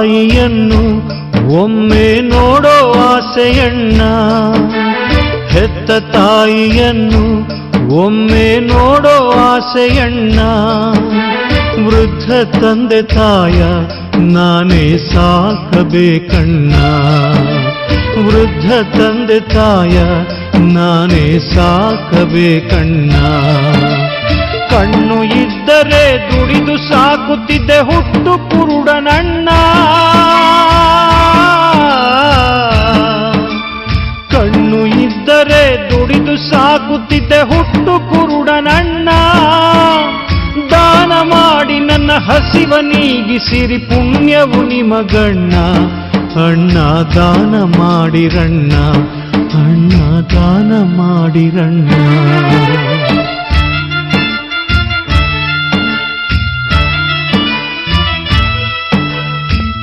ತಾಯಿಯನ್ನು ಒಮ್ಮೆ ನೋಡೋ ಆಸೆಯಣ್ಣ, ಹೆತ್ತ ತಾಯಿಯನ್ನು ಒಮ್ಮೆ ನೋಡೋ ಆಸೆಯಣ್ಣ. ವೃದ್ಧ ತಂದೆ ತಾಯ ನಾನೇ ಸಾಕಬೇಕಣ್ಣ, ವೃದ್ಧ ತಂದೆ ತಾಯ ನಾನೇ ಸಾಕಬೇಕಣ್ಣ. ಕಣ್ಣು ಇದ್ದರೆ ದುಡಿದು ಸಾಕುತ್ತಿದ್ದೆ ಹುಟ್ಟು ಕುರುಡನಣ್ಣ, ಕಣ್ಣು ಇದ್ದರೆ ದುಡಿದು ಸಾಕುತ್ತಿದ್ದೆ ಹುಟ್ಟು ಕುರುಡನಣ್ಣ. ದಾನ ಮಾಡಿ ನನ್ನ ಹಸಿವ ನೀಗಿಸಿರಿ ಪುಣ್ಯವು ನಿಮಗಣ್ಣ, ಅಣ್ಣ ದಾನ ಮಾಡಿರಣ್ಣ, ಅಣ್ಣ ದಾನ ಮಾಡಿರಣ್ಣ.